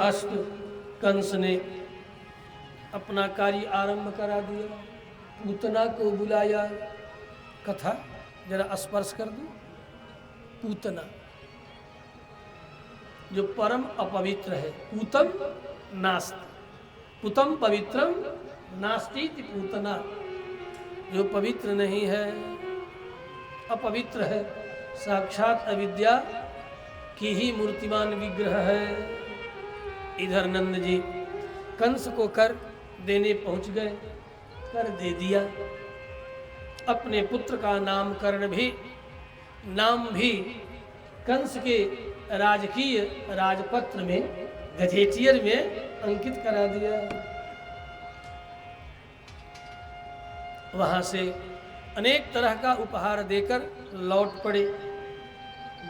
अस्तु। कंस ने अपना कार्य आरंभ करा दिया, पूतना को बुलाया। कथा जरा स्पर्श कर दो। पूतना जो परम अपवित्र है, पूतम नास्ति, पूतम पवित्रम नास्ति पूतना, जो पवित्र नहीं है, अपवित्र है, साक्षात अविद्या की ही मूर्तिमान विग्रह है। इधर नंद जी कंस को कर देने पहुंच गए, कर दे दिया। अपने पुत्र का नामकरण भी, नाम भी कंस के राजकीय राजपत्र में, गजेटियर में अंकित करा दिया। वहां से अनेक तरह का उपहार देकर लौट पड़े।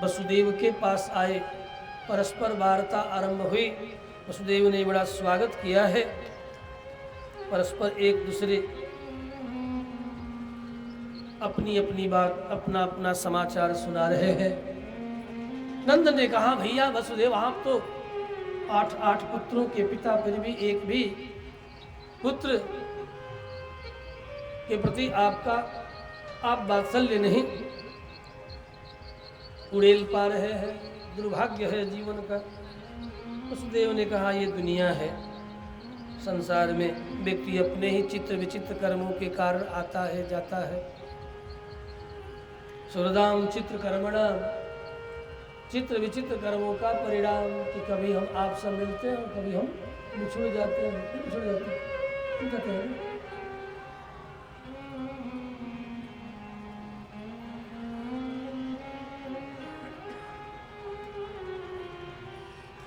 वसुदेव के पास आए, परस्पर वार्ता आरंभ हुई। वसुदेव ने बड़ा स्वागत किया है, परस्पर एक दूसरे अपनी अपनी बात, अपना अपना समाचार सुना रहे हैं। नंद ने कहा, भैया वसुदेव, आप तो 8 पुत्रों के पिता, फिर भी एक भी पुत्र के प्रति आप वात्सल्य नहीं उड़ेल पा रहे हैं, दुर्भाग्य है जीवन का। वसुदेव ने कहा, ये दुनिया है, संसार में व्यक्ति अपने ही चित्र विचित्र कर्मों के कारण आता है, जाता है। सुहृदाम चित्र कर्मणाम, चित्र विचित्र कर्मों का परिणाम कि कभी हम आपसे मिलते हैं, कभी हम बिछुड़ जाते हैं, बिछुड़ जाते हैं, कहते हैं।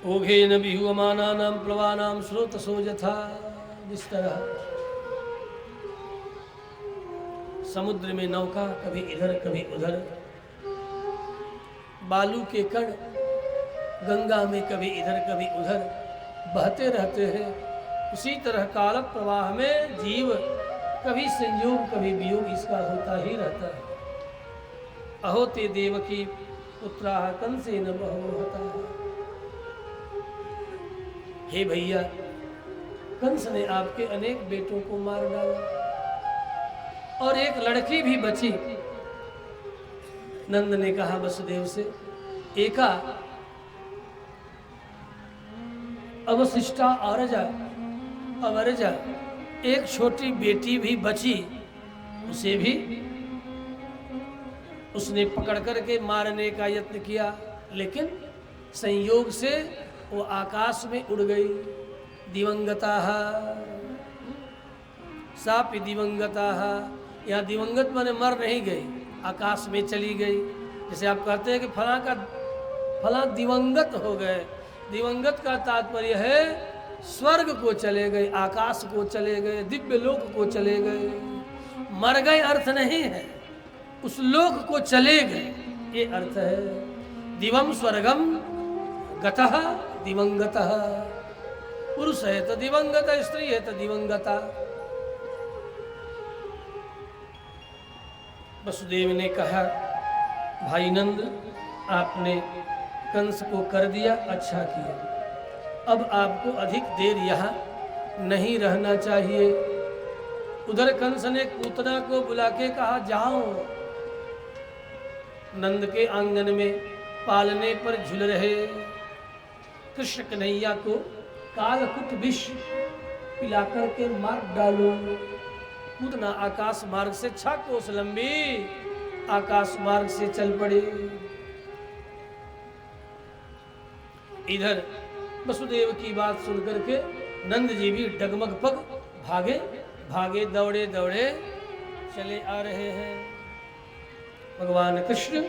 ओघेन बिहुअमानानां प्लवानां स्रोतसो यथा, जिस तरह समुद्र में नौका कभी इधर कभी उधर, बालू के कण गंगा में कभी इधर कभी उधर बहते रहते हैं, उसी तरह काल प्रवाह में जीव कभी संयोग कभी वियोग इसका होता ही रहता है। अहो ते देवकी पुत्राः कंसेन बहवो हताः। हे भैया, कंस ने आपके अनेक बेटों को मार डाला और एक लड़की भी बची। नंद ने कहा वसुदेव से, एका अवशिष्टा अवरजा, एक छोटी बेटी भी बची, उसे भी उसने पकड़ करके मारने का यत्न किया, लेकिन संयोग से वो आकाश में उड़ गई। दिवंगताः, सापि दिवंगताः, यहाँ दिवंगत माने मर नहीं गई, आकाश में चली गई। जैसे आप कहते हैं कि फला दिवंगत हो गए, दिवंगत का तात्पर्य है स्वर्ग को चले गए, आकाश को चले गए, दिव्य लोक को चले गए। मर गए अर्थ नहीं है, उस लोक को चले गए, ये अर्थ है। दिवम स्वर्गम गतः दिवंगतः, पुरुष है तो दिवंगत, स्त्री है तो दिवंगता। वसुदेव ने कहा, भाई नंद, आपने कंस को कर दिया, अच्छा किया, अब आपको अधिक देर यहाँ नहीं रहना चाहिए। उधर कंस ने पूतना को बुला के कहा, जाओ नंद के आंगन में पालने पर झूल रहे कृष्ण कन्हैया को कालकुट विष पिलाकर के मार डालो। पूतना आकाश मार्ग से 6 कोस लंबी आकाश मार्ग से चल पड़े। इधर वसुदेव की बात सुनकर के नंद जी भी डगमग पग भागे भागे दौड़े दौड़े चले आ रहे हैं। भगवान कृष्ण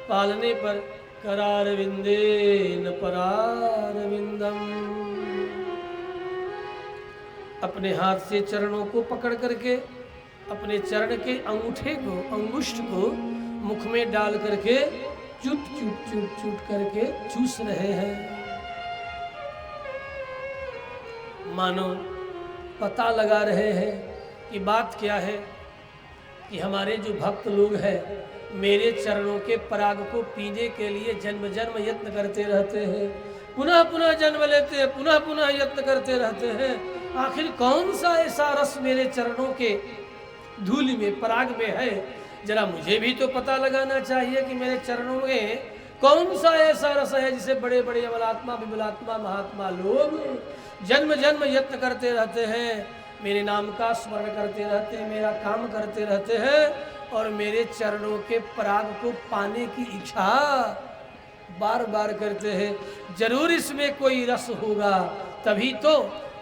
पालने पर करारविंदेन परारविंदम, अपने हाथ से चरणों को पकड़ करके अपने चरण के अंगूठे को, अंगुष्ठ को मुख में डाल करके चूट चूट चूट चूट करके चूस रहे हैं। मानो पता लगा रहे हैं कि बात क्या है, कि हमारे जो भक्त लोग हैं मेरे चरणों के पराग को पीने के लिए जन्म जन्म यत्न करते रहते हैं, पुनः पुनः जन्म लेते हैं, पुनः पुनः यत्न करते रहते हैं। आखिर कौन सा ऐसा रस मेरे चरणों के धूलि में, पराग में है? जरा मुझे भी तो पता लगाना चाहिए कि मेरे चरणों में कौन सा ऐसा रस है जिसे बड़े बड़े अमलात्मा, विमलात्मा, महात्मा लोग जन्म जन्म यत्न करते रहते हैं, मेरे नाम का स्मरण करते रहते हैं, मेरा काम करते रहते हैं और मेरे चरणों के पराग को पाने की इच्छा बार बार करते हैं। जरूर इसमें कोई रस होगा, तभी तो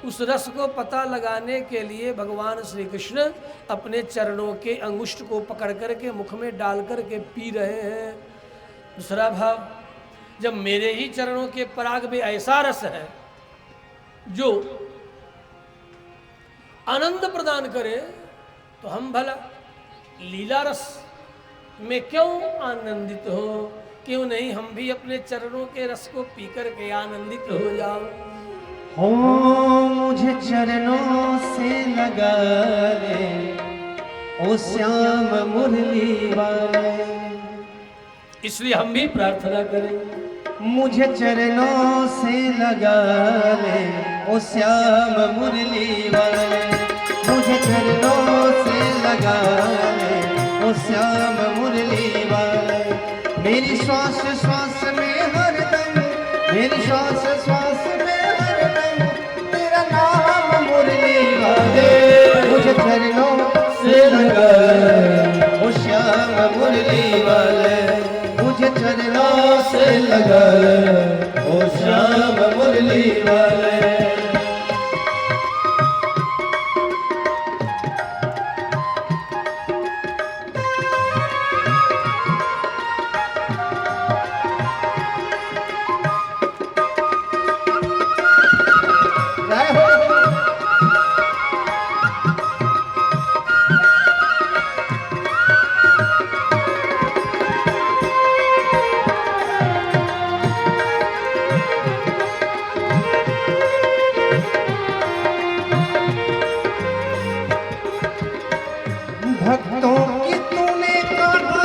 उस रस को पता लगाने के लिए भगवान श्री कृष्ण अपने चरणों के अंगुष्ठ को पकड़ करके मुख में डाल करके पी रहे हैं। दूसरा भाव, जब मेरे ही चरणों के पराग में ऐसा रस है जो आनंद प्रदान करे, तो हम भला लीला रस में क्यों आनंदित हो? क्यों नहीं हम भी अपने चरणों के रस को पी करके आनंदित हो जाओ? हो मुझे चरणों से लगा ले ओ श्याम मुरली वाले। इसलिए हम भी प्रार्थना करें, मुझे चरणों से लगा ले ओ श्याम मुरली वाले। मुझे चरणों से लगा ले ओ श्याम मुरली वाले। मेरी श्वास श्वास में हरदम, मेरी श्वास श्वास में हरदम तेरा नाम मुरली वाले। मुझे चरणों से लगा ओ श्याम मुरली वाले। मुझे चरणों से लगा ओ श्याम मुरली वाले। भक्तों की तूने कहा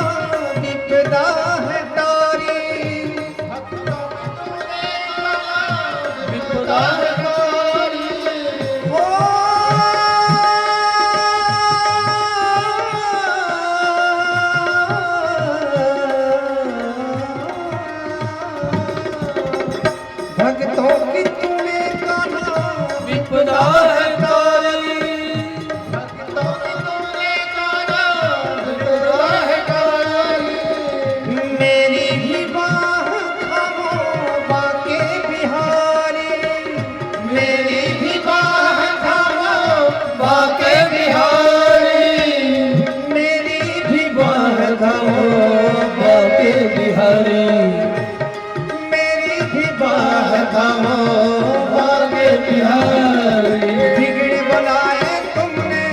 विपदा है तारी। भक्तों की तूने कहा विपदा है तारी। ओ भक्तों की तूने कहा विपदा है तारी। बिगड़े बनाए तुमने,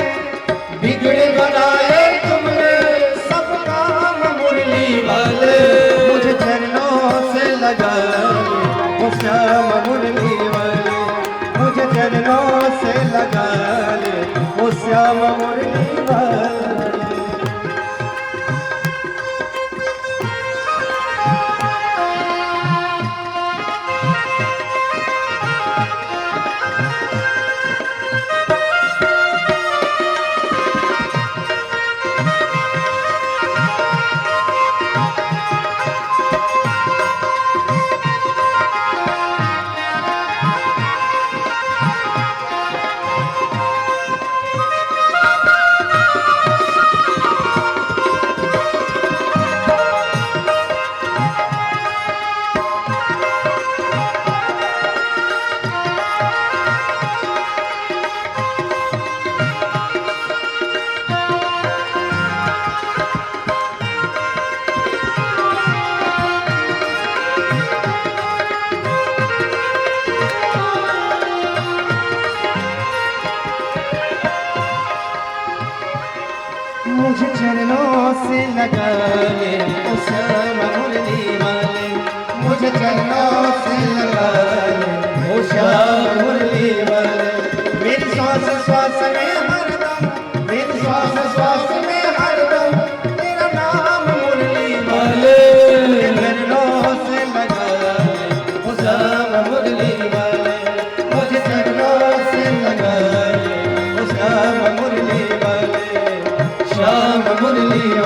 बिगड़े बनाए तुमने सब काम मुरली वाले। मुझे चरणों से लगा ले ओ श्याम मुरली वाले। मुझे चरणों से लगा ले ओ श्याम मुरली वाले। मुझे चरणों से लगा ले ओ श्याम मुरली वाले। मुझे चरणों से लगा ले ओ श्याम मुरली वाले। मेरी श्वास श्वास में हरदम, मेरी श्वास श्वास में हरदम तेरा नाम मुरली वाले। चरणों से लगा ले ओ श्याम मुरली